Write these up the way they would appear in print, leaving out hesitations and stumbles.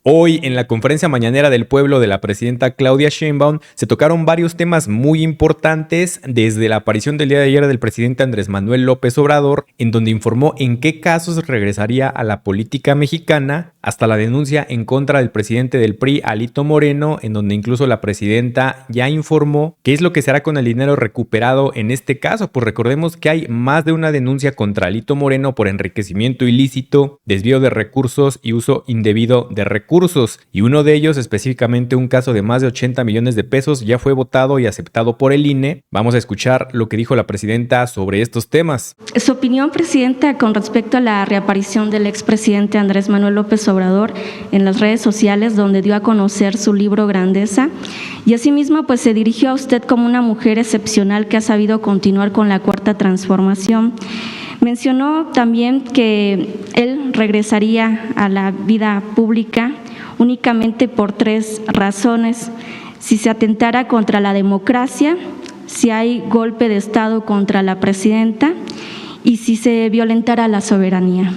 Hoy, en la conferencia mañanera del pueblo de la presidenta Claudia Sheinbaum, se tocaron varios temas muy importantes, desde la aparición del día de ayer del presidente Andrés Manuel López Obrador, en donde informó en qué casos regresaría a la política mexicana, hasta la denuncia en contra del presidente del PRI, Alito Moreno, en donde incluso la presidenta ya informó qué es lo que se hará con el dinero recuperado en este caso. Pues recordemos que hay más de una denuncia contra Alito Moreno por enriquecimiento ilícito, desvío de recursos y uso indebido de recursos. Y uno de ellos, específicamente un caso de más de 80 millones de pesos, ya fue votado y aceptado por el INE. Vamos a escuchar lo que dijo la presidenta sobre estos temas. Su opinión, presidenta, con respecto a la reaparición del expresidente Andrés Manuel López Obrador en las redes sociales, donde dio a conocer su libro Grandeza, y asimismo pues se dirigió a usted como una mujer excepcional que ha sabido continuar con la cuarta transformación. Mencionó también que él regresaría a la vida pública únicamente por 3 razones: si se atentara contra la democracia, si hay golpe de Estado contra la presidenta y si se violentara la soberanía.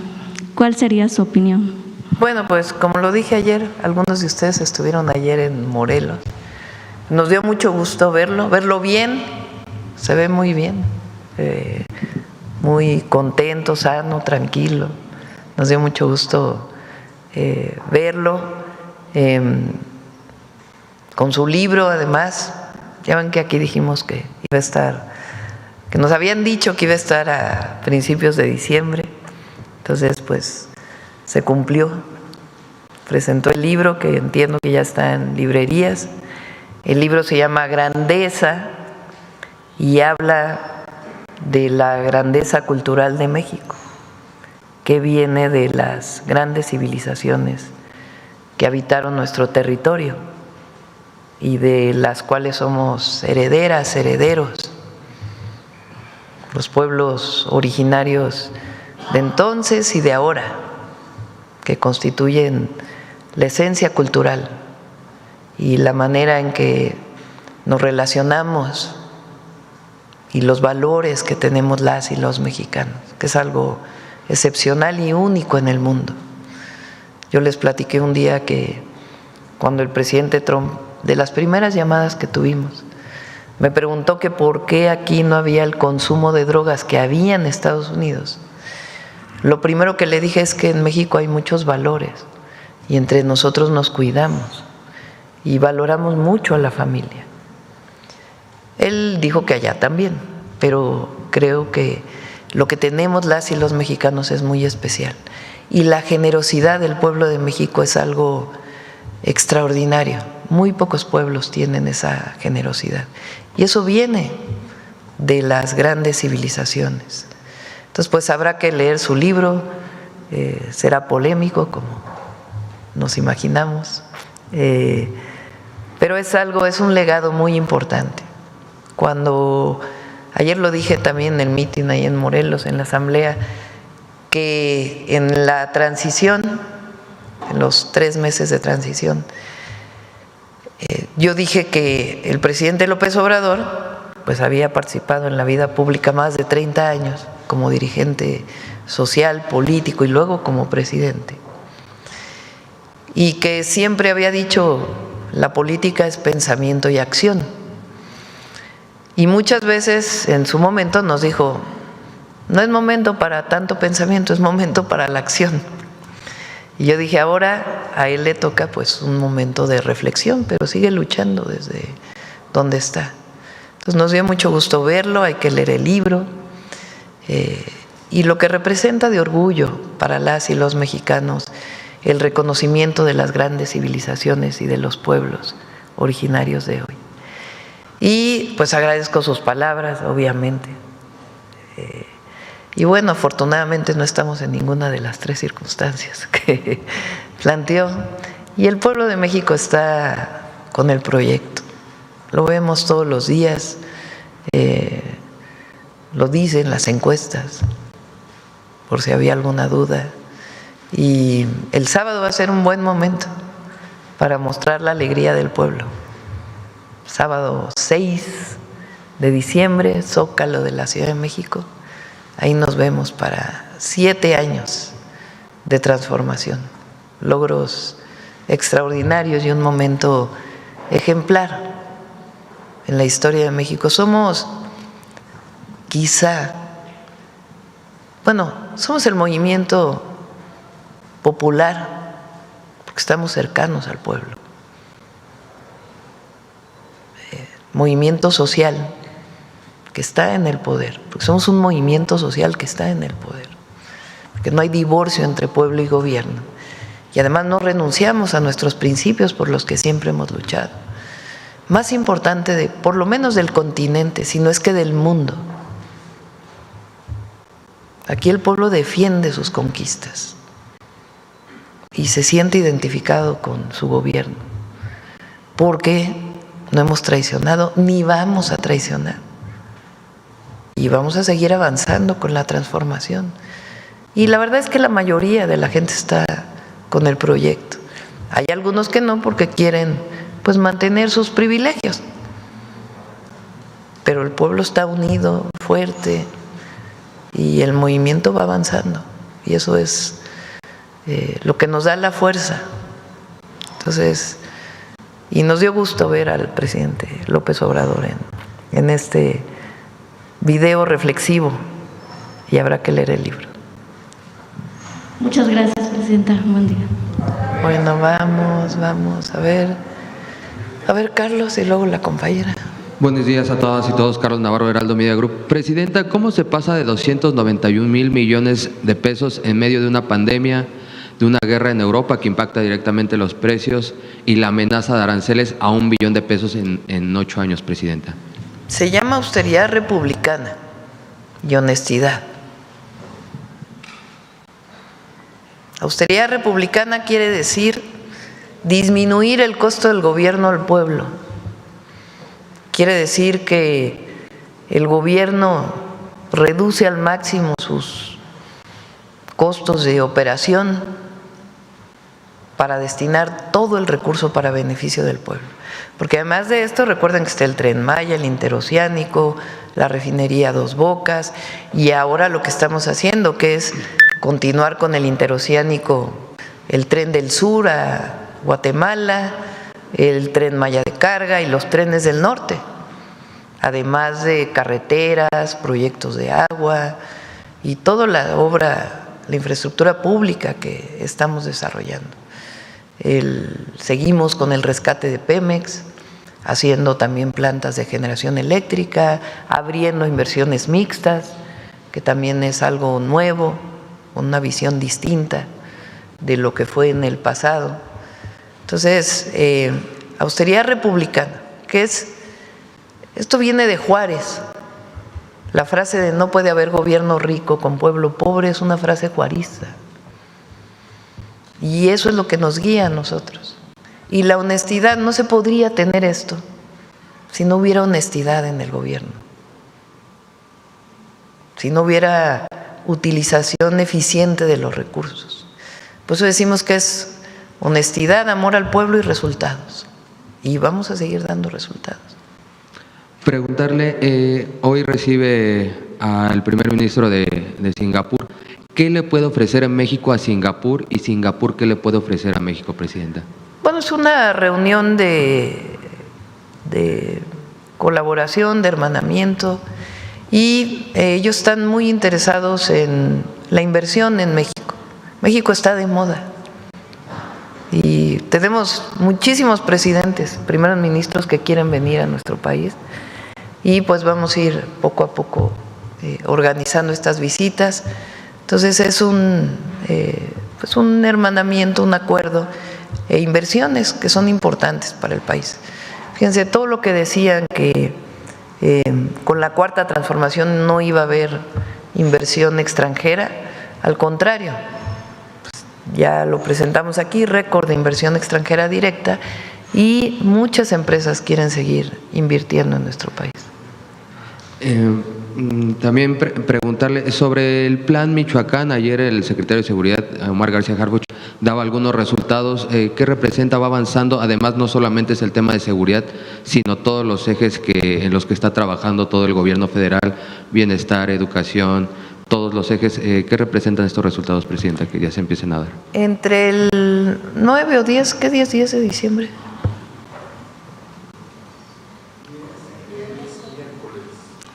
¿Cuál sería su opinión? Bueno, pues como lo dije ayer, algunos de ustedes estuvieron ayer en Morelos. Nos dio mucho gusto verlo bien, se ve muy bien, muy contento, sano, tranquilo. Nos dio mucho gusto verlo con su libro, además. Ya ven que aquí dijimos que iba a estar, que nos habían dicho que iba a estar a principios de diciembre. Entonces, pues, se cumplió. Presentó el libro, que entiendo que ya está en librerías. El libro se llama Grandeza y habla de la grandeza cultural de México, que viene de las grandes civilizaciones que habitaron nuestro territorio y de las cuales somos herederas, herederos. Los pueblos originarios de entonces y de ahora, que constituyen la esencia cultural y la manera en que nos relacionamos y los valores que tenemos las y los mexicanos, que es algo excepcional y único en el mundo. Yo les platiqué un día que cuando el presidente Trump, de las primeras llamadas que tuvimos, me preguntó que por qué aquí no había el consumo de drogas que había en Estados Unidos. Lo primero que le dije es que en México hay muchos valores y entre nosotros nos cuidamos y valoramos mucho a la familia. Él dijo que allá también, pero creo que lo que tenemos las y los mexicanos es muy especial. Y la generosidad del pueblo de México es algo extraordinario. Muy pocos pueblos tienen esa generosidad. Y eso viene de las grandes civilizaciones. Entonces, pues habrá que leer su libro, será polémico, como nos imaginamos, pero es un legado muy importante. Cuando, ayer lo dije también en el mitin ahí en Morelos, en la asamblea, que en la transición, en los 3 meses de transición, yo dije que el presidente López Obrador pues había participado en la vida pública más de 30 años como dirigente social, político y luego como presidente, y que siempre había dicho la política es pensamiento y acción, y muchas veces en su momento nos dijo no es momento para tanto pensamiento, es momento para la acción. Y yo dije, ahora a él le toca pues un momento de reflexión, pero sigue luchando desde donde está. Entonces nos dio mucho gusto verlo, hay que leer el libro, y lo que representa de orgullo para las y los mexicanos, el reconocimiento de las grandes civilizaciones y de los pueblos originarios de hoy. Y pues agradezco sus palabras, obviamente. Y bueno, afortunadamente no estamos en ninguna de las 3 circunstancias que planteó. Y el pueblo de México está con el proyecto. Lo vemos todos los días, lo dicen las encuestas, por si había alguna duda. Y el sábado va a ser un buen momento para mostrar la alegría del pueblo. Sábado 6 de diciembre, Zócalo de la Ciudad de México. Ahí nos vemos para 7 años de transformación, logros extraordinarios y un momento ejemplar en la historia de México. Somos quizá, somos el movimiento popular porque estamos cercanos al pueblo. Movimiento social que está en el poder, porque somos un movimiento social que está en el poder, porque no hay divorcio entre pueblo y gobierno, y además no renunciamos a nuestros principios por los que siempre hemos luchado. Más importante, por lo menos del continente, si no es que del mundo. Aquí el pueblo defiende sus conquistas y se siente identificado con su gobierno, porque no hemos traicionado ni vamos a traicionar. Y vamos a seguir avanzando con la transformación. Y la verdad es que la mayoría de la gente está con el proyecto. Hay algunos que no, porque quieren mantener sus privilegios. Pero el pueblo está unido, fuerte, y el movimiento va avanzando. Y eso es lo que nos da la fuerza. Entonces, y nos dio gusto ver al presidente López Obrador en este video reflexivo, y habrá que leer el libro. Muchas gracias, presidenta. Buen día. Bueno, vamos a ver, Carlos, y luego la compañera. Buenos días a todas y todos. Carlos Navarro, Heraldo Media Group. Presidenta, ¿cómo se pasa de 291,000 millones de pesos en medio de una pandemia, de una guerra en Europa que impacta directamente los precios y la amenaza de aranceles a 1 billón de pesos en 8 años, presidenta? Se llama austeridad republicana y honestidad. Austeridad republicana quiere decir disminuir el costo del gobierno al pueblo. Quiere decir que el gobierno reduce al máximo sus costos de operación para destinar todo el recurso para beneficio del pueblo. Porque además de esto, recuerden que está el Tren Maya, el interoceánico, la refinería Dos Bocas, y ahora lo que estamos haciendo, que es continuar con el interoceánico, el Tren del Sur a Guatemala, el Tren Maya de carga y los trenes del norte, además de carreteras, proyectos de agua y toda la obra, la infraestructura pública que estamos desarrollando. Seguimos con el rescate de Pemex, haciendo también plantas de generación eléctrica, abriendo inversiones mixtas, que también es algo nuevo, una visión distinta de lo que fue en el pasado. Entonces, austeridad republicana, que es, esto viene de Juárez. La frase de no puede haber gobierno rico con pueblo pobre es una frase juarista. Y eso es lo que nos guía a nosotros. Y la honestidad, no se podría tener esto si no hubiera honestidad en el gobierno, si no hubiera utilización eficiente de los recursos. Por eso decimos que es honestidad, amor al pueblo y resultados. Y vamos a seguir dando resultados. Preguntarle, hoy recibe al primer ministro de Singapur. ¿Qué le puede ofrecer en México a Singapur y Singapur qué le puede ofrecer a México, presidenta? Bueno, es una reunión de colaboración, de hermanamiento, y ellos están muy interesados en la inversión en México. México está de moda y tenemos muchísimos presidentes, primeros ministros que quieren venir a nuestro país, y pues vamos a ir poco a poco organizando estas visitas. Entonces es un hermanamiento, un acuerdo e inversiones que son importantes para el país. Fíjense, todo lo que decían que con la cuarta transformación no iba a haber inversión extranjera, al contrario, pues ya lo presentamos aquí, récord de inversión extranjera directa, y muchas empresas quieren seguir invirtiendo en nuestro país. También preguntarle sobre el plan Michoacán. Ayer el secretario de Seguridad, Omar García Harfuch, daba algunos resultados. ¿Qué representa? ¿Va avanzando? Además, no solamente es el tema de seguridad, sino todos los ejes en los que está trabajando todo el gobierno federal, bienestar, educación, todos los ejes. ¿Qué representan estos resultados, presidenta, que ya se empiecen a dar? Entre el 9 o 10, ¿qué día es 10 de diciembre?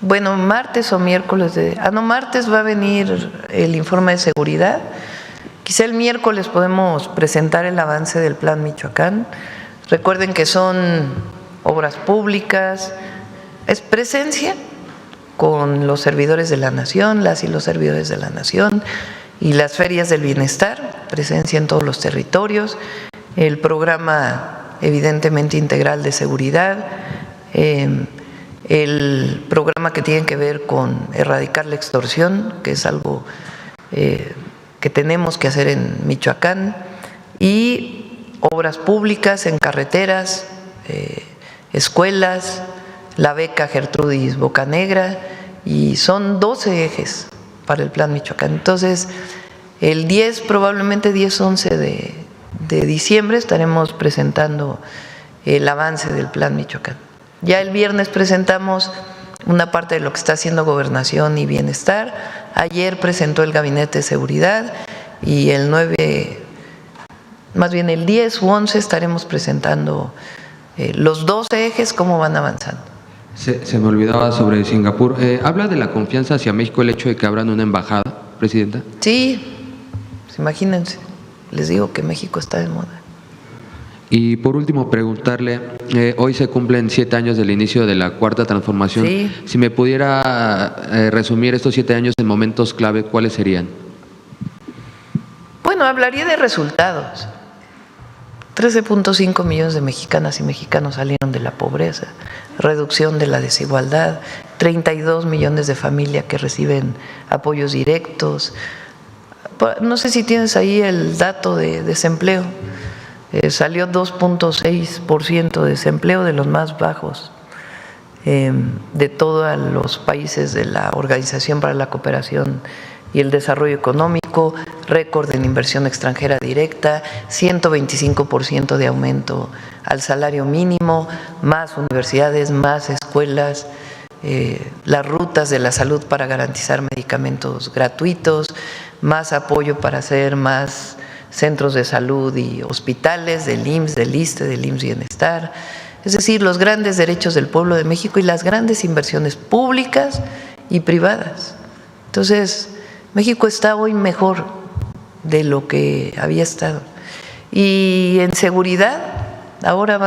Bueno, martes o miércoles martes va a venir el informe de seguridad. Quizá el miércoles podemos presentar el avance del Plan Michoacán. Recuerden que son obras públicas, es presencia con los servidores de la nación, las y los servidores de la nación, y las ferias del bienestar, presencia en todos los territorios, el programa evidentemente integral de seguridad, el programa que tiene que ver con erradicar la extorsión, que es algo que tenemos que hacer en Michoacán, y obras públicas en carreteras, escuelas, la beca Gertrudis Bocanegra, y son 12 ejes para el Plan Michoacán. Entonces, el 10, probablemente 10-11 de diciembre estaremos presentando el avance del Plan Michoacán. Ya el viernes presentamos una parte de lo que está haciendo Gobernación y Bienestar. Ayer presentó el Gabinete de Seguridad y el 9, más bien el 10 u 11 estaremos presentando los 12 ejes, cómo van avanzando. Se me olvidaba sobre Singapur. ¿Habla de la confianza hacia México el hecho de que abran una embajada, Presidenta? Sí, pues imagínense, les digo que México está de moda. Y por último, preguntarle, hoy se cumplen 7 años del inicio de la Cuarta Transformación. Sí. Si me pudiera resumir estos 7 años en momentos clave, ¿cuáles serían? Bueno, hablaría de resultados. 13.5 millones de mexicanas y mexicanos salieron de la pobreza, reducción de la desigualdad, 32 millones de familias que reciben apoyos directos. No sé si tienes ahí el dato de desempleo. Salió 2.6% de desempleo, de los más bajos de todos los países de la Organización para la Cooperación y el Desarrollo Económico, récord en inversión extranjera directa, 125% de aumento al salario mínimo, más universidades, más escuelas, las rutas de la salud para garantizar medicamentos gratuitos, más apoyo para hacer más centros de salud y hospitales del IMSS, del ISSSTE, del IMSS Bienestar, es decir, los grandes derechos del pueblo de México y las grandes inversiones públicas y privadas. Entonces, México está hoy mejor de lo que había estado. Y en seguridad, ahora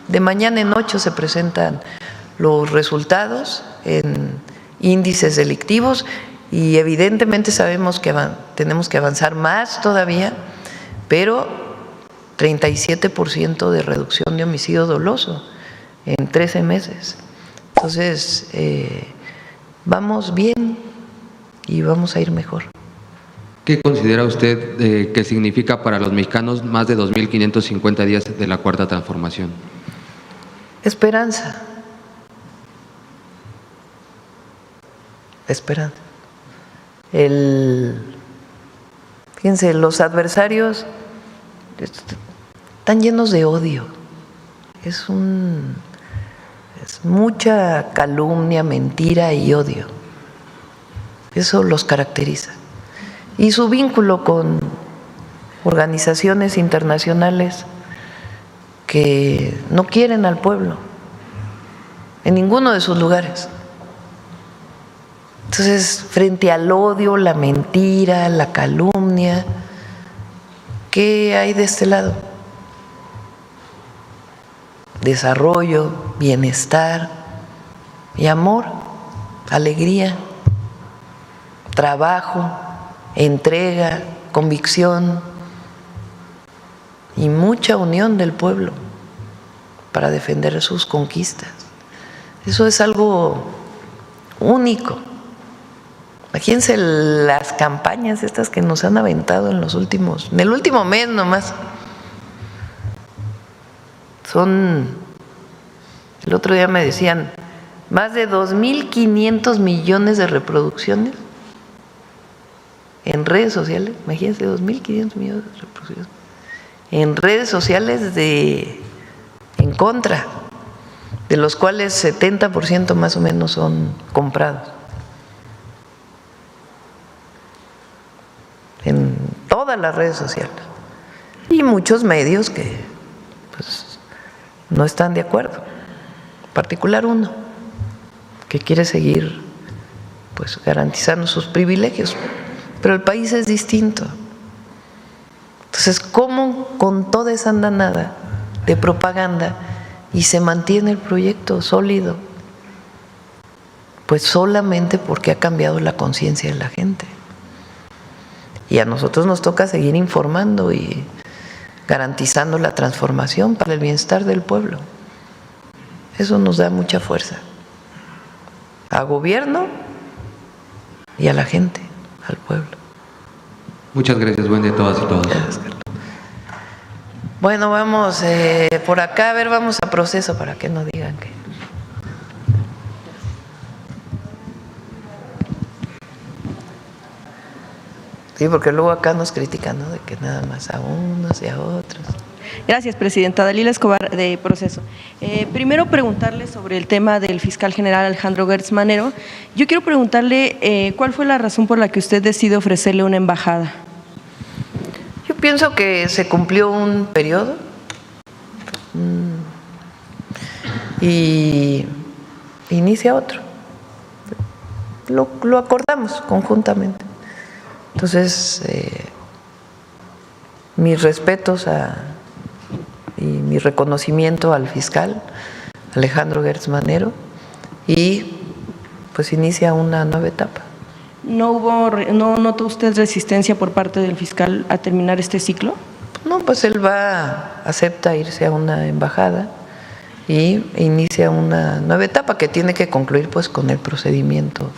de mañana en 8 se presentan los resultados en índices delictivos y evidentemente sabemos que tenemos que avanzar más todavía, pero 37% de reducción de homicidio doloso en 13 meses. Entonces, vamos bien y vamos a ir mejor. ¿Qué considera usted que significa para los mexicanos más de 2.550 días de la Cuarta Transformación? Esperanza. Esperanza. Fíjense, los adversarios están llenos de odio. Es mucha calumnia, mentira y odio. Eso los caracteriza. Y su vínculo con organizaciones internacionales que no quieren al pueblo en ninguno de sus lugares. Entonces, frente al odio, la mentira, la calumnia, ¿qué hay de este lado? Desarrollo, bienestar y amor, alegría, trabajo, entrega, convicción y mucha unión del pueblo para defender sus conquistas. Eso es algo único. Imagínense las campañas estas que nos han aventado en el último mes nomás. El otro día me decían, más de 2.500 millones de reproducciones en redes sociales. Imagínense, 2.500 millones de reproducciones en redes sociales en contra, de los cuales 70% más o menos son comprados. En todas las redes sociales. Y muchos medios que pues, no están de acuerdo, en particular uno, que quiere seguir pues, garantizando sus privilegios, pero el país es distinto. Entonces, ¿cómo con toda esa andanada de propaganda y se mantiene el proyecto sólido? Pues solamente porque ha cambiado la conciencia de la gente. Y a nosotros nos toca seguir informando y garantizando la transformación para el bienestar del pueblo. Eso nos da mucha fuerza. Al gobierno y a la gente, al pueblo. Muchas gracias, buen día a todas y todos. Gracias, Carlos. Bueno, vamos por acá, a ver, vamos a proceso para que no digan que… Sí, porque luego acá nos critican, ¿no? De que nada más a unos y a otros. Gracias, presidenta. Dalila Escobar, de Proceso. Primero, preguntarle sobre el tema del fiscal general Alejandro Gertz Manero. Yo quiero preguntarle cuál fue la razón por la que usted decide ofrecerle una embajada. Yo pienso que se cumplió un periodo y inicia otro. Lo acordamos conjuntamente. Entonces, mis respetos y mi reconocimiento al fiscal Alejandro Gertz Manero, y pues inicia una nueva etapa. ¿No notó usted resistencia por parte del fiscal a terminar este ciclo? No, pues él acepta irse a una embajada y inicia una nueva etapa que tiene que concluir pues con el procedimiento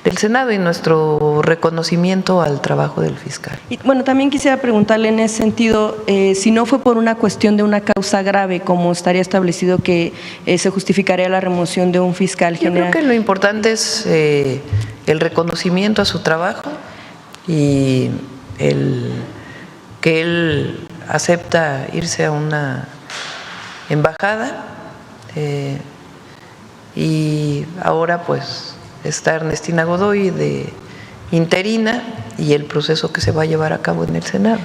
del Senado y nuestro reconocimiento al trabajo del fiscal. Y bueno, también quisiera preguntarle en ese sentido, si no fue por una cuestión de una causa grave, como estaría establecido que se justificaría la remoción de un fiscal general. Yo creo que lo importante es el reconocimiento a su trabajo y que él acepta irse a una embajada y ahora pues está Ernestina Godoy de interina y el proceso que se va a llevar a cabo en el Senado.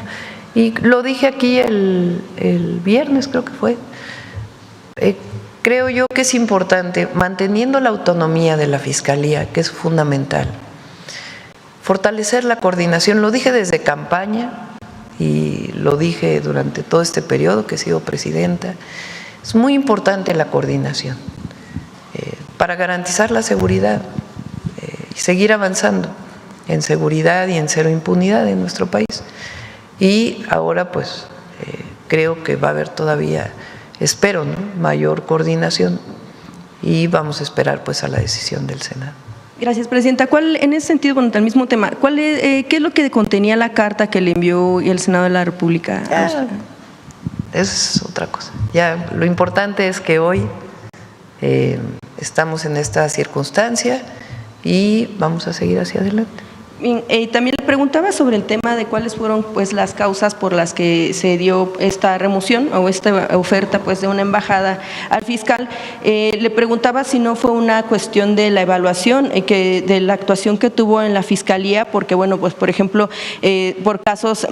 Y lo dije aquí el viernes, creo que fue. Creo yo que es importante, manteniendo la autonomía de la Fiscalía, que es fundamental, fortalecer la coordinación. Lo dije desde campaña y lo dije durante todo este periodo que he sido presidenta. Es muy importante la coordinación para garantizar la seguridad y seguir avanzando en seguridad y en cero impunidad en nuestro país. Y ahora pues creo que va a haber todavía, espero, ¿no?, mayor coordinación y vamos a esperar pues a la decisión del Senado. Gracias, presidenta. En ese sentido, bueno, el mismo tema, ¿qué es lo que contenía la carta que le envió el Senado de la República? Eso es otra cosa. Ya lo importante es que hoy estamos en esta circunstancia y vamos a seguir hacia adelante. Bien, también le preguntaba sobre el tema de cuáles fueron pues las causas por las que se dio esta remoción o esta oferta pues de una embajada al fiscal. Le preguntaba si no fue una cuestión de la evaluación, de la actuación que tuvo en la fiscalía, porque bueno, pues por ejemplo, por casos,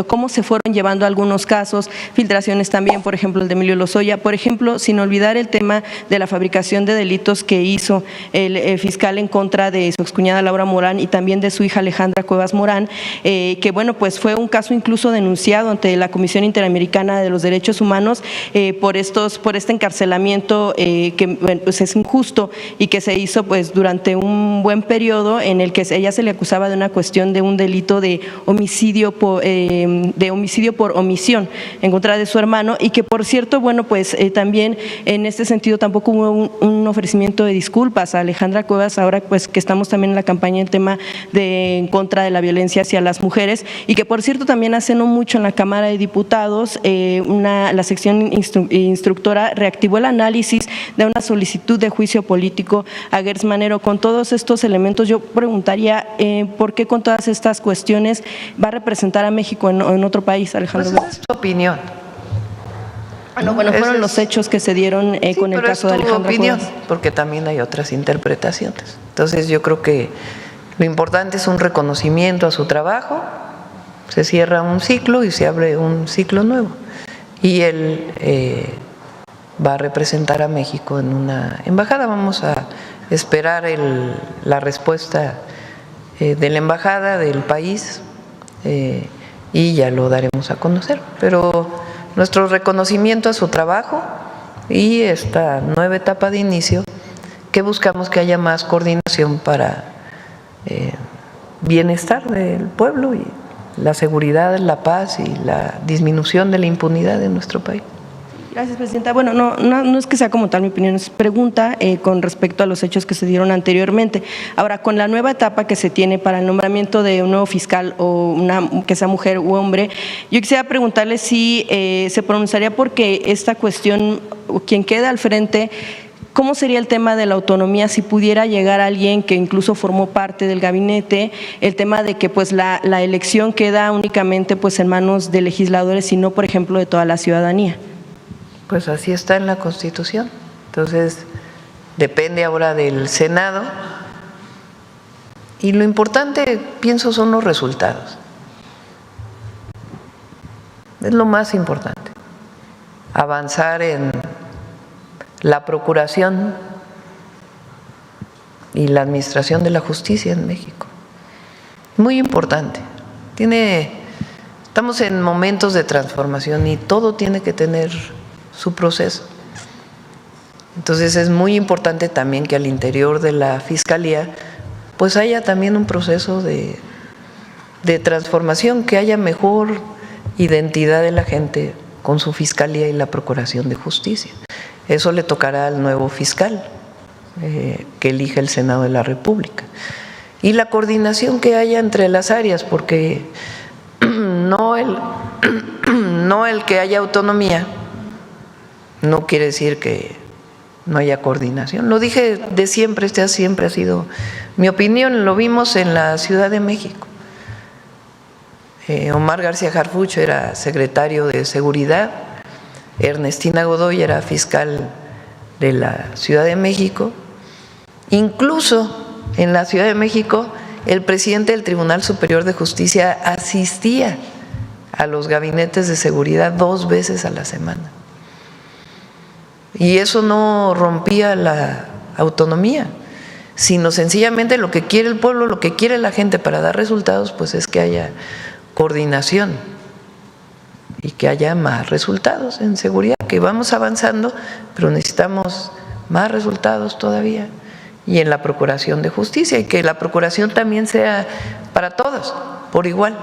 cómo se fueron llevando algunos casos, filtraciones también, por ejemplo el de Emilio Lozoya, por ejemplo, sin olvidar el tema de la fabricación de delitos que hizo el fiscal en contra de su excuñada Laura Morán y también de su hija Alejandra Cuevas Morán, que bueno, pues fue un caso incluso denunciado ante la Comisión Interamericana de los Derechos Humanos por este encarcelamiento que bueno, pues es injusto y que se hizo pues durante un buen periodo en el que ella se le acusaba de una cuestión de un delito de homicidio por omisión en contra de su hermano, y que por cierto, bueno, pues también en este sentido tampoco hubo un ofrecimiento de disculpas a Alejandra Cuevas, ahora pues que estamos también en la campaña en tema en contra de la violencia hacia las mujeres, y que por cierto también hace no mucho en la Cámara de Diputados la sección instructora reactivó el análisis de una solicitud de juicio político a Gertz Manero. Con todos estos elementos yo preguntaría ¿por qué con todas estas cuestiones va a representar a México en otro país, Alejandro? Pues esa es tu opinión. Bueno, fueron los hechos que se dieron con el caso de Alejandra opinión, Cuevas. porque también hay otras interpretaciones. Entonces yo creo que lo importante es un reconocimiento a su trabajo se cierra un ciclo y se abre un ciclo nuevo. Y él va a representar a México en una embajada. Vamos a esperar la respuesta de la embajada del país y ya lo daremos a conocer. Pero nuestro reconocimiento a su trabajo y esta nueva etapa de inicio, que buscamos que haya más coordinación para bienestar del pueblo y la seguridad, la paz y la disminución de la impunidad en nuestro país. Gracias, Presidenta. Bueno, no es que sea como tal mi opinión, es pregunta con respecto a los hechos que se dieron anteriormente. Ahora, con la nueva etapa que se tiene para el nombramiento de un nuevo fiscal o que sea mujer u hombre, yo quisiera preguntarle si se pronunciaría porque esta cuestión, quien queda al frente, ¿cómo sería el tema de la autonomía si pudiera llegar alguien que incluso formó parte del gabinete? El tema de que pues la elección queda únicamente pues en manos de legisladores y no, por ejemplo, de toda la ciudadanía. Pues así está en la Constitución. Entonces, depende ahora del Senado. Y lo importante, pienso, son los resultados. Es lo más importante. Avanzar en la procuración y la administración de la justicia en México. Muy importante. Estamos en momentos de transformación y todo tiene que tener su proceso. Entonces es muy importante también que al interior de la Fiscalía pues haya también un proceso de transformación, que haya mejor identidad de la gente con su Fiscalía y la Procuración de Justicia. Eso le tocará al nuevo fiscal que elige el Senado de la República. Y la coordinación que haya entre las áreas, porque no el que haya autonomía no quiere decir que no haya coordinación. Lo dije de siempre, siempre ha sido mi opinión. Lo vimos en la Ciudad de México. Omar García Harfuch era secretario de Seguridad, Ernestina Godoy era fiscal de la Ciudad de México. Incluso en la Ciudad de México, el presidente del Tribunal Superior de Justicia asistía a los gabinetes de seguridad 2 veces a la semana. Y eso no rompía la autonomía, sino sencillamente lo que quiere el pueblo, lo que quiere la gente para dar resultados, pues es que haya coordinación y que haya más resultados en seguridad, que vamos avanzando, pero necesitamos más resultados todavía, y en la procuración de justicia, y que la procuración también sea para todos, por igual,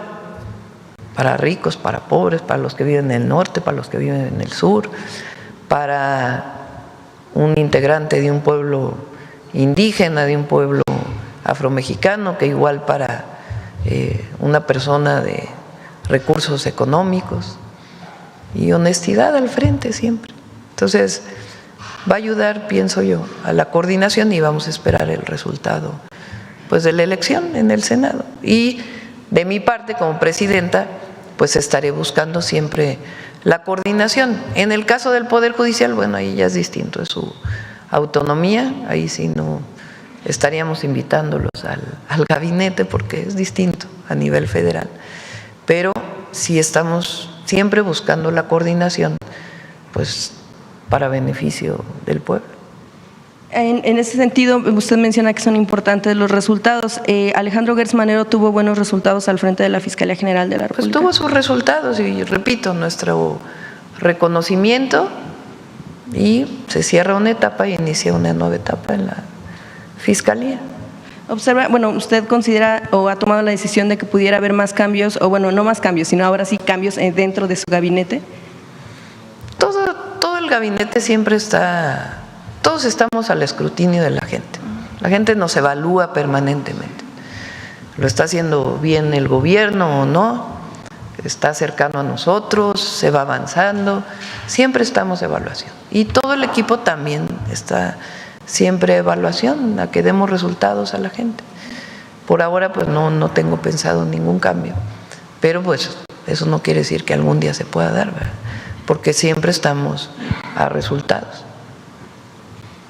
para ricos, para pobres, para los que viven en el norte, para los que viven en el sur, para un integrante de un pueblo indígena, de un pueblo afromexicano, que igual para una persona de recursos económicos, y honestidad al frente siempre. Entonces, va a ayudar, pienso yo, a la coordinación, y vamos a esperar el resultado pues de la elección en el Senado. Y de mi parte, como presidenta, pues estaré buscando siempre la coordinación. En el caso del Poder Judicial, bueno, ahí ya es distinto, es su autonomía, ahí sí no estaríamos invitándolos al gabinete porque es distinto a nivel federal. Pero sí estamos siempre buscando la coordinación, pues para beneficio del pueblo. En ese sentido, usted menciona que son importantes los resultados. Alejandro Gertz Manero tuvo buenos resultados al frente de la Fiscalía General de la República. Pues tuvo sus resultados y repito, nuestro reconocimiento, y se cierra una etapa y inicia una nueva etapa en la Fiscalía. Observa, bueno, ¿usted considera o ha tomado la decisión de que pudiera haber más cambios, o bueno, no más cambios, sino ahora sí cambios dentro de su gabinete? Todo el gabinete siempre está… Todos estamos al escrutinio de la gente. La gente nos evalúa permanentemente. ¿Lo está haciendo bien el gobierno o no? ¿Está cercano a nosotros? ¿Se va avanzando? Siempre estamos en evaluación. Y todo el equipo también está siempre en evaluación, a que demos resultados a la gente. Por ahora pues no tengo pensado ningún cambio. Pero pues eso no quiere decir que algún día se pueda dar, ¿verdad? Porque siempre estamos a resultados.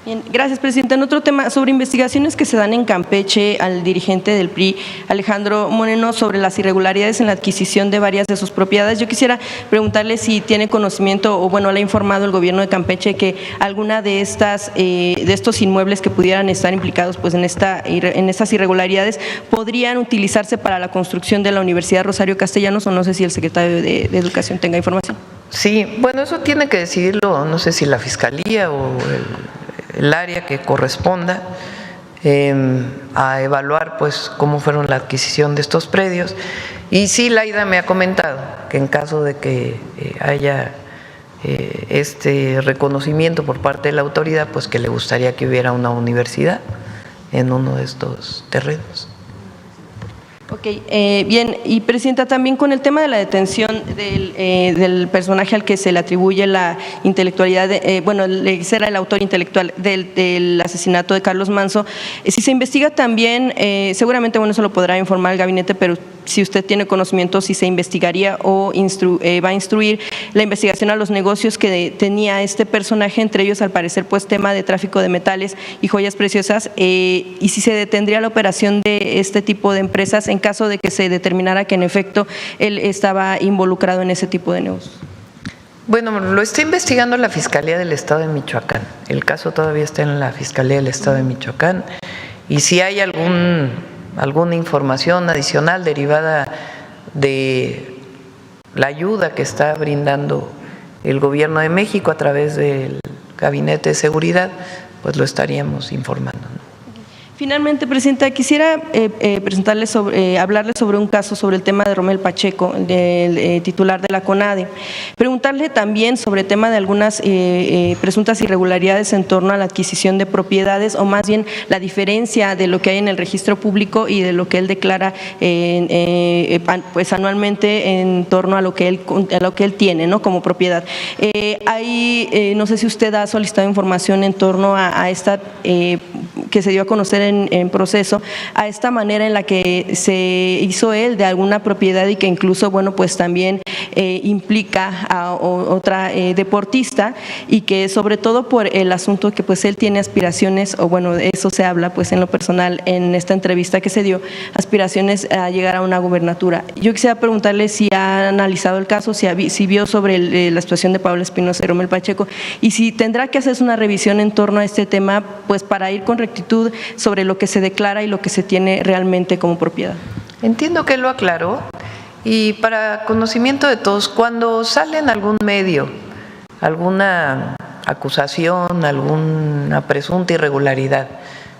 Bien, gracias, presidenta. En otro tema, sobre investigaciones que se dan en Campeche al dirigente del PRI, Alejandro Moreno, sobre las irregularidades en la adquisición de varias de sus propiedades. Yo quisiera preguntarle si tiene conocimiento o, bueno, le ha informado el gobierno de Campeche que alguna de estos inmuebles que pudieran estar implicados pues en estas irregularidades podrían utilizarse para la construcción de la Universidad Rosario Castellanos, o no sé si el secretario de Educación tenga información. Sí, bueno, eso tiene que decidirlo, no sé si la Fiscalía o el área que corresponda a evaluar pues cómo fueron la adquisición de estos predios. Y sí, Laida me ha comentado que en caso de que haya este reconocimiento por parte de la autoridad, pues que le gustaría que hubiera una universidad en uno de estos terrenos. Ok, bien, y presidenta, también con el tema de la detención del personaje al que se le atribuye la intelectualidad, bueno, era el autor intelectual del asesinato de Carlos Manzo, si se investiga también, seguramente, bueno, eso lo podrá informar el gabinete, pero si usted tiene conocimiento, si se investigaría o va a instruir la investigación a los negocios que tenía este personaje, entre ellos, al parecer, pues tema de tráfico de metales y joyas preciosas, y si se detendría la operación de este tipo de empresas en caso de que se determinara que en efecto él estaba involucrado en ese tipo de negocios. Bueno, lo está investigando la Fiscalía del Estado de Michoacán. El caso todavía está en la Fiscalía del Estado de Michoacán, y si hay alguna información adicional derivada de la ayuda que está brindando el Gobierno de México a través del Gabinete de Seguridad, pues lo estaríamos informando, ¿no? Finalmente, presidenta, quisiera hablarle sobre un caso, sobre el tema de Romel Pacheco, del titular de la CONADE. Preguntarle también sobre el tema de algunas presuntas irregularidades en torno a la adquisición de propiedades, o más bien la diferencia de lo que hay en el registro público y de lo que él declara pues anualmente en torno a lo que él tiene, ¿no?, como propiedad. No sé si usted ha solicitado información en torno a esta que se dio a conocer en proceso, a esta manera en la que se hizo él de alguna propiedad y que incluso, bueno, pues también implica a otra deportista, y que sobre todo por el asunto que pues él tiene aspiraciones, o bueno, de eso se habla pues en lo personal en esta entrevista que se dio, aspiraciones a llegar a una gubernatura. Yo quisiera preguntarle si ha analizado el caso, si vio sobre la situación de Pablo Espinosa y Romel Pacheco, y si tendrá que hacerse una revisión en torno a este tema, pues para ir con rectitud sobre lo que se declara y lo que se tiene realmente como propiedad. Entiendo que lo aclaró, y para conocimiento de todos, cuando sale en algún medio alguna acusación, alguna presunta irregularidad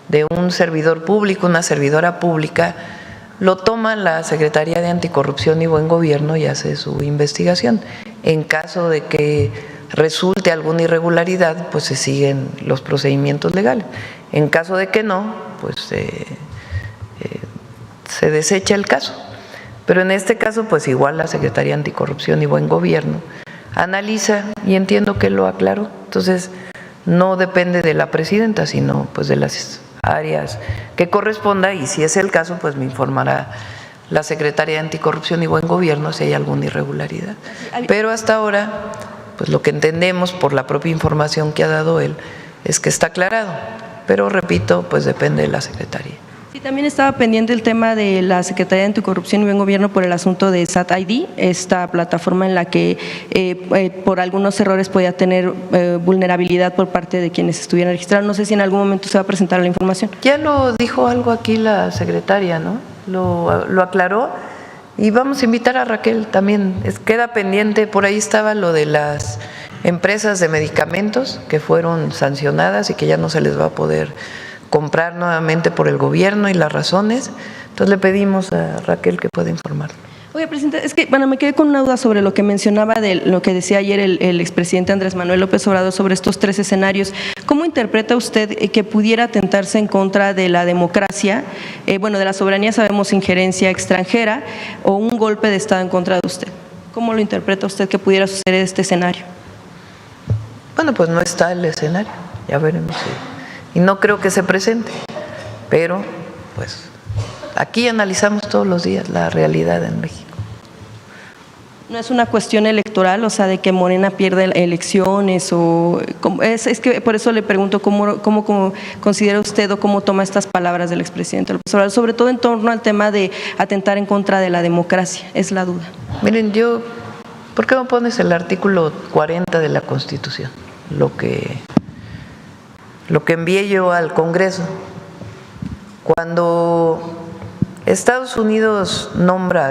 de un servidor público, una servidora pública, lo toma la Secretaría de Anticorrupción y Buen Gobierno y hace su investigación. En caso de que resulte alguna irregularidad, pues se siguen los procedimientos legales. En caso de que no, pues se desecha el caso. Pero en este caso, pues igual la Secretaría de Anticorrupción y Buen Gobierno analiza, y entiendo que lo aclaró. Entonces, no depende de la presidenta, sino pues de las áreas que corresponda, y si es el caso, pues me informará la Secretaría de Anticorrupción y Buen Gobierno si hay alguna irregularidad. Pero hasta ahora, pues lo que entendemos por la propia información que ha dado él es que está aclarado, pero repito, pues depende de la Secretaría. Sí, también estaba pendiente el tema de la Secretaría de Anticorrupción y Buen Gobierno por el asunto de SAT ID, esta plataforma en la que por algunos errores podía tener vulnerabilidad por parte de quienes estuvieran registrados. No sé si en algún momento se va a presentar la información. Ya lo dijo algo aquí la secretaria, ¿no? Lo aclaró, y vamos a invitar a Raquel también. Queda pendiente, por ahí estaba lo de las empresas de medicamentos que fueron sancionadas y que ya no se les va a poder comprar nuevamente por el gobierno, y las razones. Entonces le pedimos a Raquel que pueda informar. Oye, presidenta, es que bueno, me quedé con una duda sobre lo que mencionaba de lo que decía ayer el expresidente Andrés Manuel López Obrador sobre estos 3 escenarios. ¿Cómo interpreta usted que pudiera atentarse en contra de la democracia, bueno, de la soberanía, sabemos, injerencia extranjera, o un golpe de Estado en contra de usted? ¿Cómo lo interpreta usted que pudiera suceder este escenario? Bueno, pues no está el escenario, ya veremos. Y no creo que se presente, pero pues aquí analizamos todos los días la realidad en México. No es una cuestión electoral, o sea, de que Morena pierde elecciones o… Es que por eso le pregunto cómo considera usted o cómo toma estas palabras del expresidente López Obrador, sobre todo en torno al tema de atentar en contra de la democracia, es la duda. Miren, ¿por qué no pones el artículo 40 de la Constitución? Lo que envié yo al Congreso. Cuando Estados Unidos nombra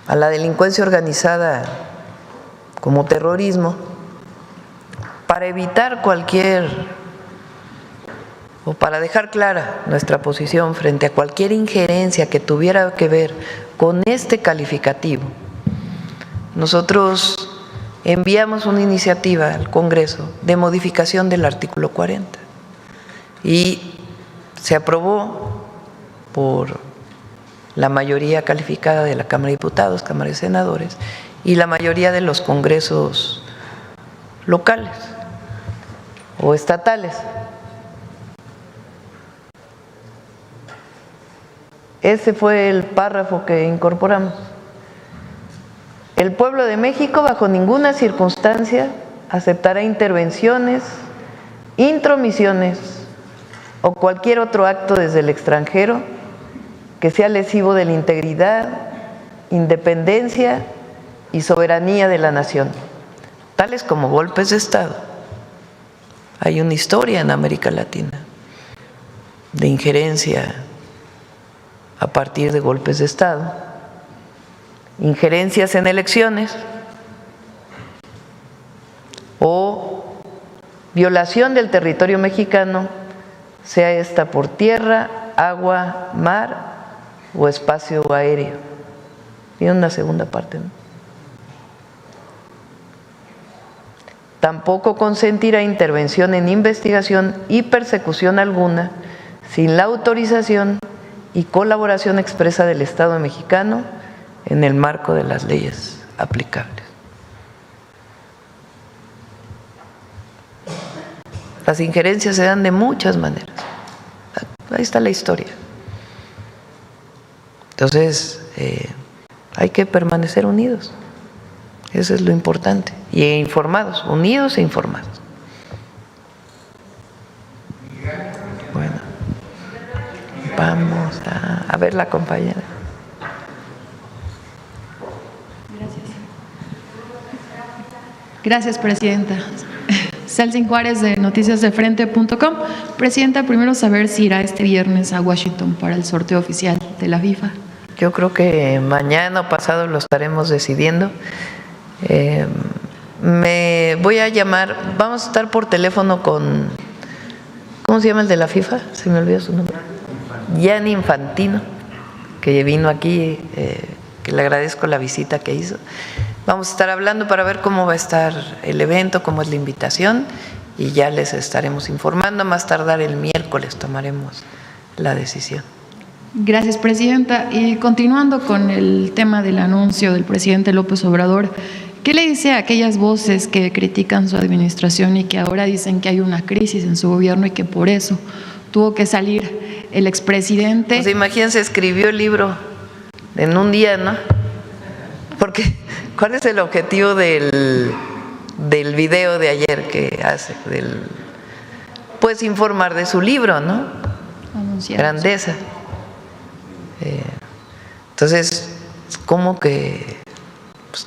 a la delincuencia organizada como terrorismo, para evitar o para dejar clara nuestra posición frente a cualquier injerencia que tuviera que ver con este calificativo, nosotros enviamos una iniciativa al Congreso de modificación del artículo 40 y se aprobó por la mayoría calificada de la Cámara de Diputados, Cámara de Senadores y la mayoría de los congresos locales o estatales. Ese fue el párrafo que incorporamos. El pueblo de México bajo ninguna circunstancia aceptará intervenciones, intromisiones o cualquier otro acto desde el extranjero que sea lesivo de la integridad, independencia y soberanía de la nación, tales como golpes de Estado. Hay una historia en América Latina de injerencia a partir de golpes de Estado, injerencias en elecciones o violación del territorio mexicano, sea esta por tierra, agua, mar o espacio aéreo. Tiene una segunda parte, ¿no? Tampoco consentirá intervención en investigación y persecución alguna sin la autorización y colaboración expresa del Estado mexicano en el marco de las leyes aplicables. Las injerencias se dan de muchas maneras. Ahí está la historia. Entonces, hay que permanecer unidos. Eso es lo importante. Y informados, unidos e informados. Bueno, vamos a ver la compañera. Gracias, Presidenta. Celsin Juárez, de noticiasdefrente.com. Presidenta, primero saber si irá este viernes a Washington para el sorteo oficial de la FIFA. Yo creo que mañana o pasado lo estaremos decidiendo. Me voy a llamar, vamos a estar por teléfono con, ¿cómo se llama el de la FIFA? Se me olvidó su nombre. Gianni Infantino, que vino aquí, que le agradezco la visita que hizo. Vamos a estar hablando para ver cómo va a estar el evento, cómo es la invitación y ya les estaremos informando. A más tardar el miércoles tomaremos la decisión. Gracias, Presidenta. Y continuando con el tema del anuncio del presidente López Obrador, ¿qué le dice a aquellas voces que critican su administración y que ahora dicen que hay una crisis en su gobierno y que por eso tuvo que salir el expresidente? Pues imagínense, escribió el libro en un día, ¿no? Porque, ¿cuál es el objetivo del video de ayer que hace? Pues informar de su libro, ¿no? Anunciar. Grandeza. Entonces, como que pues,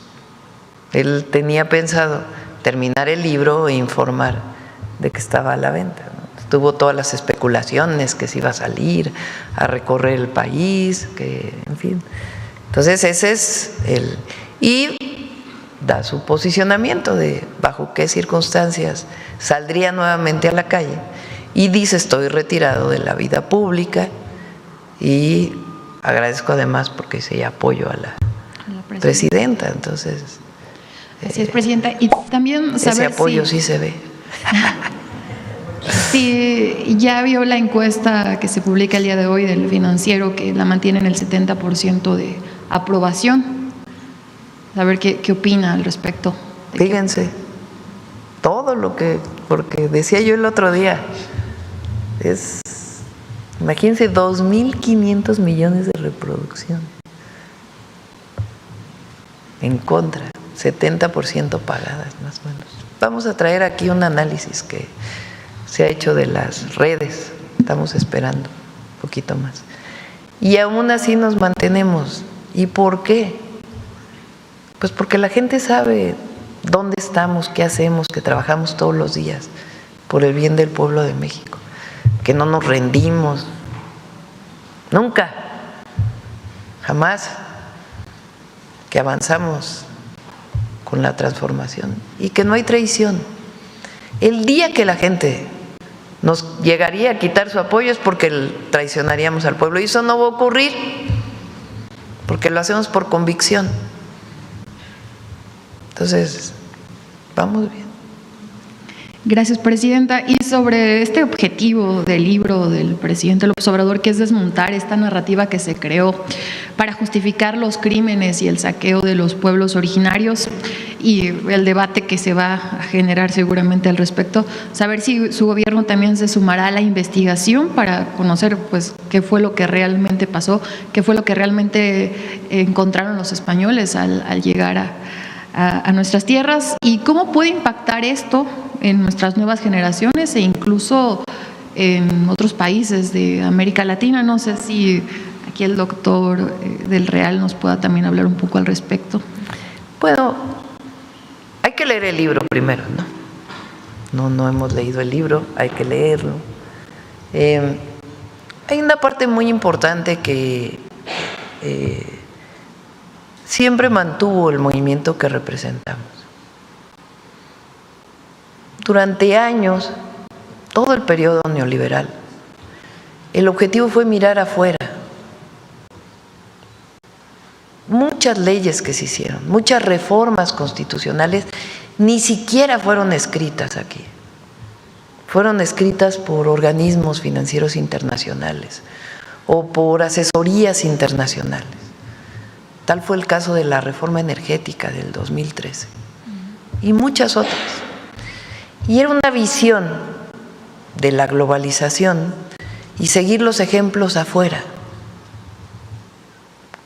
él tenía pensado terminar el libro e informar de que estaba a la venta, ¿no? Tuvo todas las especulaciones que se iba a salir a recorrer el país, que en fin. Entonces ese es y da su posicionamiento de bajo qué circunstancias saldría nuevamente a la calle y dice: estoy retirado de la vida pública y agradezco además porque dice apoyo a la presidenta. Entonces así es, Presidenta. Y también saber ese apoyo sí se ve. Si ya vio la encuesta que se publica el día de hoy del Financiero, que la mantiene en el 70% de aprobación. A ver qué opina al respecto. Fíjense, todo lo que, porque decía yo el otro día, imagínense 2.500 millones de reproducción. en contra, 70% pagadas más o menos. Vamos a traer aquí un análisis que se ha hecho de las redes, estamos esperando un poquito más. Y aún así nos mantenemos. ¿Y por qué? Pues porque la gente sabe dónde estamos, qué hacemos, que trabajamos todos los días por el bien del pueblo de México, que no nos rendimos, nunca, jamás, que avanzamos con la transformación y que no hay traición. El día que la gente nos llegaría a quitar su apoyo es porque traicionaríamos al pueblo, y eso no va a ocurrir porque lo hacemos por convicción. Entonces, vamos bien. Gracias, presidenta. Y sobre este objetivo del libro del presidente López Obrador, que es desmontar esta narrativa que se creó para justificar los crímenes y el saqueo de los pueblos originarios, y el debate que se va a generar seguramente al respecto, saber si su gobierno también se sumará a la investigación para conocer pues qué fue lo que realmente pasó, qué fue lo que realmente encontraron los españoles al llegar a nuestras tierras, y cómo puede impactar esto en nuestras nuevas generaciones e incluso en otros países de América Latina. No sé si aquí el doctor del Real nos pueda también hablar un poco al respecto. Bueno, hay que leer el libro primero, ¿no? No hemos leído el libro, hay que leerlo. Hay una parte muy importante que siempre mantuvo el movimiento que representamos. Durante años, todo el periodo neoliberal, el objetivo fue mirar afuera. Muchas leyes que se hicieron, muchas reformas constitucionales, ni siquiera fueron escritas aquí. Fueron escritas por organismos financieros internacionales o por asesorías internacionales. Tal fue el caso de la reforma energética del 2013 y muchas otras. Y era una visión de la globalización y seguir los ejemplos afuera,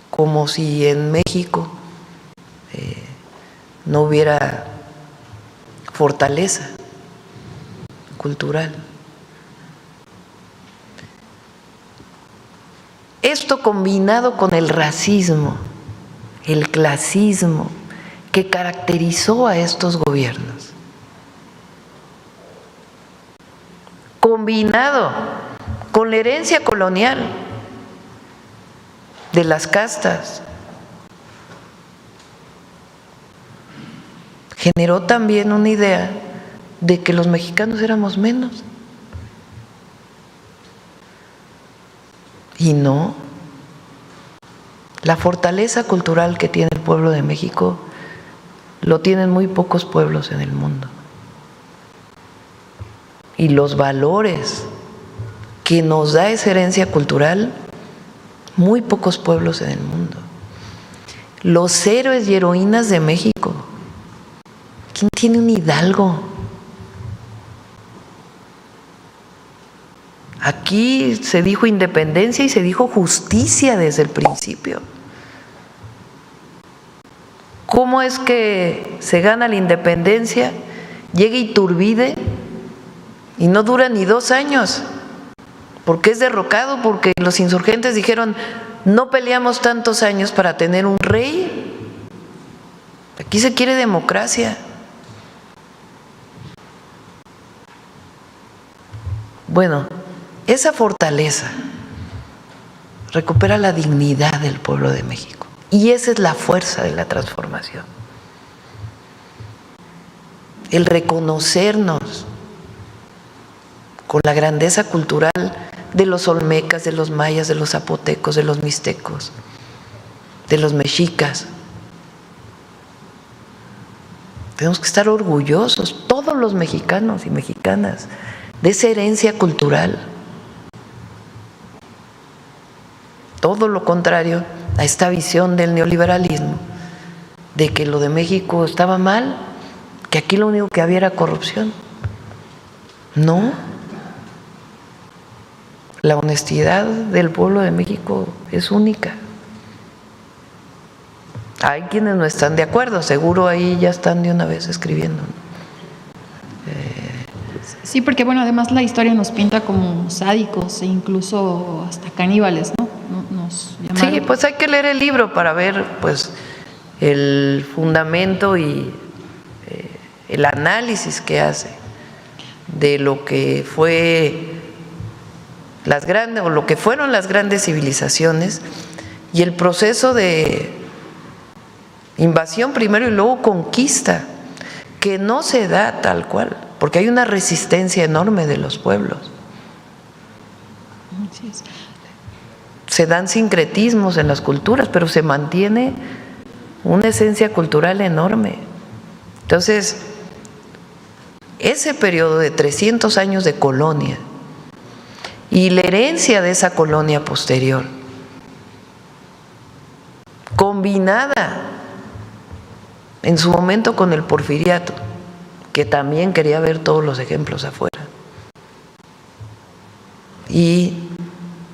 como si en México no hubiera fortaleza cultural. Esto combinado con el racismo, el clasismo que caracterizó a estos gobiernos, combinado con la herencia colonial de las castas, generó también una idea de que los mexicanos éramos menos. Y no, la fortaleza cultural que tiene el pueblo de México lo tienen muy pocos pueblos en el mundo. Y los valores que nos da esa herencia cultural, muy pocos pueblos en el mundo. Los héroes y heroínas de México. ¿Quién tiene un hidalgo? Aquí se dijo independencia y se dijo justicia desde el principio. ¿Cómo es que se gana la independencia? Llega Iturbide y no dura ni 2 años, porque es derrocado, porque los insurgentes dijeron, no peleamos tantos años para tener un rey. Aquí se quiere democracia. Bueno, esa fortaleza recupera la dignidad del pueblo de México, y esa es la fuerza de la transformación. El reconocernos con la grandeza cultural de los olmecas, de los mayas, de los zapotecos, de los mixtecos, de los mexicas. Tenemos que estar orgullosos, todos los mexicanos y mexicanas, de esa herencia cultural. Todo lo contrario a esta visión del neoliberalismo, de que lo de México estaba mal, que aquí lo único que había era corrupción. No. La honestidad del pueblo de México es única. Hay quienes no están de acuerdo, seguro ahí ya están de una vez escribiendo, ¿no? Sí, porque bueno, además la historia nos pinta como sádicos e incluso hasta caníbales, ¿no? Nos llamaron. Sí, pues hay que leer el libro para ver pues el fundamento y el análisis que hace de lo que fue las grandes o lo que fueron las grandes civilizaciones y el proceso de invasión primero y luego conquista, que no se da tal cual, porque hay una resistencia enorme de los pueblos. Así es. Se dan sincretismos en las culturas, pero se mantiene una esencia cultural enorme. Entonces, ese periodo de 300 años de colonia y la herencia de esa colonia posterior, combinada en su momento con el porfiriato, que también quería ver todos los ejemplos afuera, y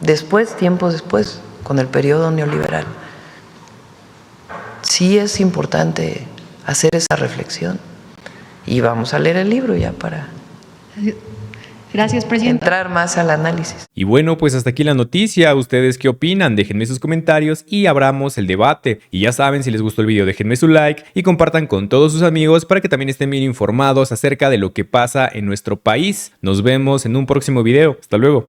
después, tiempos después, con el periodo neoliberal, sí es importante hacer esa reflexión. Y vamos a leer el libro ya para Gracias, presidenta. entrar más al análisis. Y bueno, pues hasta aquí la noticia. ¿Ustedes qué opinan? Déjenme sus comentarios y abramos el debate. Y ya saben, si les gustó el video, déjenme su like y compartan con todos sus amigos para que también estén bien informados acerca de lo que pasa en nuestro país. Nos vemos en un próximo video. Hasta luego.